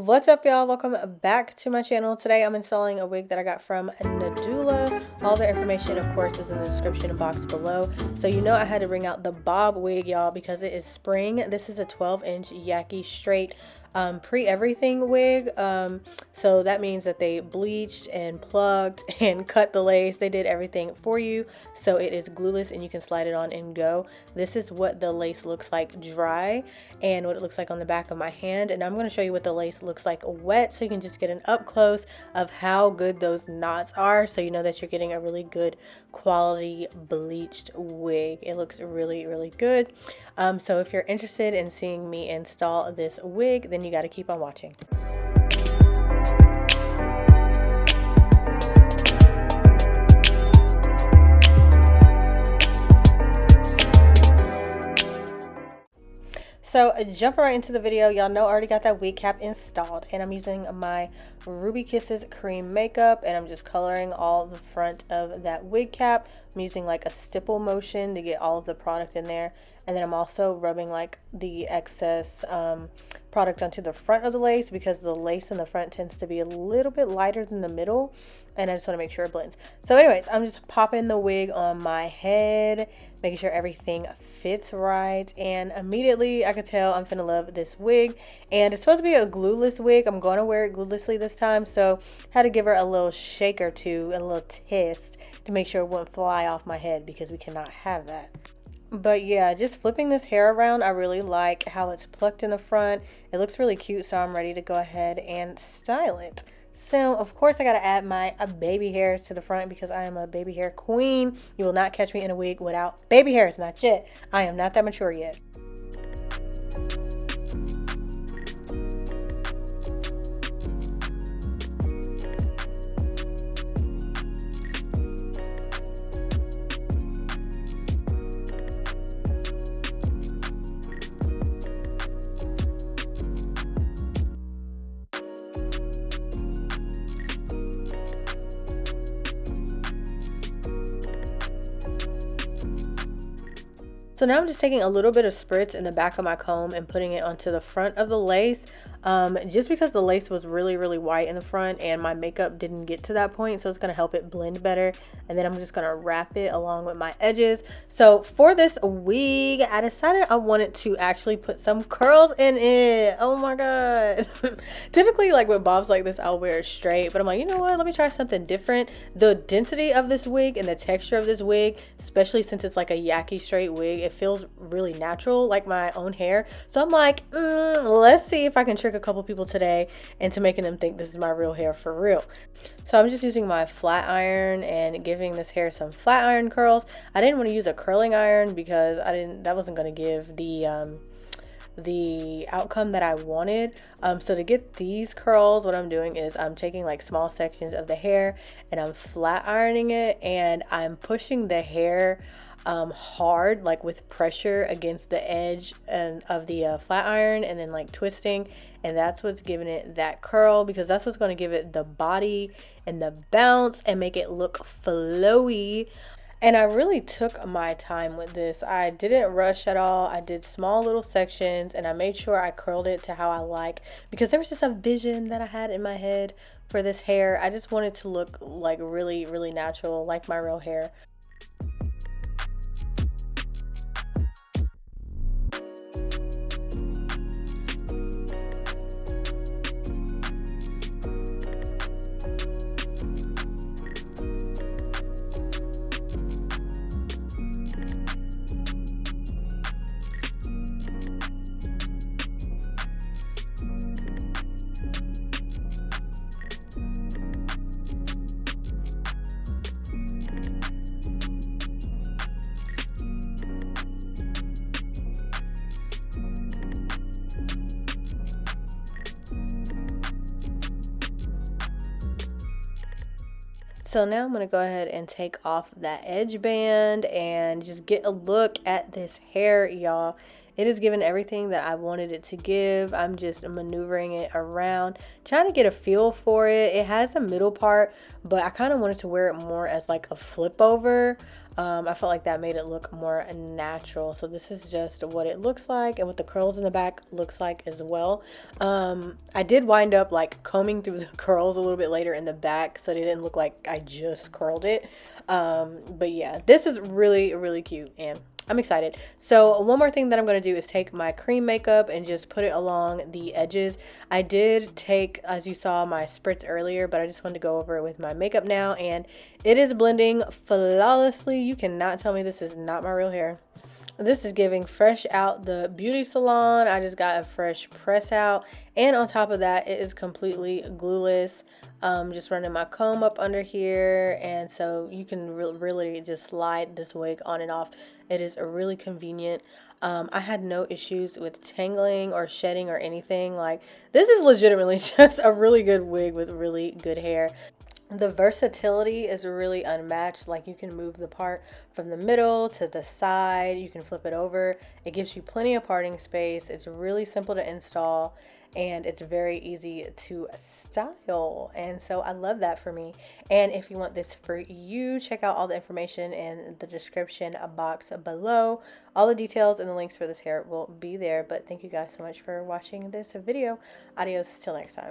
What's up, y'all? Welcome back to my channel. Today I'm installing a wig that I got from Nadula. All the information, of course, is in the description box below. So you know I had to bring out the bob wig, y'all, because it is spring. This is a 12-inch YAKI straight pre-everything wig. So that means that they bleached and plugged and cut the lace. They did everything for you, so it is glueless and you can slide it on and go. This is what the lace looks like dry and what it looks like on the back of my hand, and I'm going to show you what the lace looks like wet so you can just get an up close of how good those knots are, so you know that you're getting a really good quality bleached wig. It looks really good. So if you're interested in seeing me install this wig, then you got to keep on watching. So jumping right into the video, y'all know I already got that wig cap installed, and I'm using my Ruby Kisses cream makeup, and I'm just coloring all the front of that wig cap. I'm using like a stipple motion to get all of the product in there, and then I'm also rubbing like the excess product onto the front of the lace, because the lace in the front tends to be a little bit lighter than the middle, and I just want to make sure it blends. So anyways, I'm just popping the wig on my head, making sure everything fits right, and immediately I could tell I'm finna love this wig. And it's supposed to be a glueless wig. I'm going to wear it gluelessly this time, so had to give her a little shake or two, a little test to make sure it wouldn't fly off my head, because we cannot have that. But yeah, just flipping this hair around, I really like how it's plucked in the front. It looks really cute, so I'm ready to go ahead and style it. So of course I gotta add my baby hairs to the front, because I am a baby hair queen. You will not catch me in a wig without baby hairs, not yet. I am not that mature yet. So now I'm just taking a little bit of spritz in the back of my comb and putting it onto the front of the lace, just because the lace was really white in the front and my makeup didn't get to that point, so it's going to help it blend better. And then I'm just going to wrap it along with my edges. So for this wig, I decided I wanted to actually put some curls in it. Oh my god. Typically, like with bobs like this, I'll wear it straight, but I'm like, you know what, let me try something different. The density of this wig and the texture of this wig, especially since it's like a YAKI straight wig, it feels really natural, like my own hair. So I'm like, let's see if I can trick a couple people today into making them think this is my real hair for real. So I'm just using my flat iron and giving this hair some flat iron curls. I didn't want to use a curling iron because that wasn't going to give the outcome that I wanted. So to get these curls, what I'm doing is I'm taking like small sections of the hair and I'm flat ironing it, and I'm pushing the hair hard, like with pressure against the edge of the flat iron, and then like twisting, and that's what's giving it that curl, because that's what's going to give it the body and the bounce and make it look flowy. And I really took my time with this. I didn't rush at all. I did small little sections, and I made sure I curled it to how I like, because there was just a vision that I had in my head for this hair. I just wanted to look like really natural, like my real hair. So now I'm going to go ahead and take off that edge band and just get a look at this hair, y'all. It has given everything that I wanted it to give. I'm just maneuvering it around, trying to get a feel for it. It has a middle part, but I kind of wanted to wear it more as like a flip over. I felt like that made it look more natural. So this is just what it looks like, and what the curls in the back looks like as well. I did wind up like combing through the curls a little bit later in the back, so they didn't look like I just curled it. But yeah, this is really cute, and I'm excited. So one more thing that I'm going to do is take my cream makeup and just put it along the edges. I did take, as you saw, my spritz earlier, but I just wanted to go over it with my makeup now, and it is blending flawlessly. You cannot tell me this is not my real hair. This is giving fresh out the beauty salon. I just got a fresh press out, and on top of that, it is completely glueless. Just running my comb up under here, and so you can really just slide this wig on and off. It is really convenient. I had no issues with tangling or shedding or anything. Like, this is legitimately just a really good wig with really good hair. The versatility is really unmatched. Like, you can move the part from the middle to the side, you can flip it over. It gives you plenty of parting space. It's really simple to install, and it's very easy to style, and so I love that for me. And if you want this for you, check out all the information in the description box below. All the details and the links for this hair will be there. But thank you guys so much for watching this video. Adios till next time.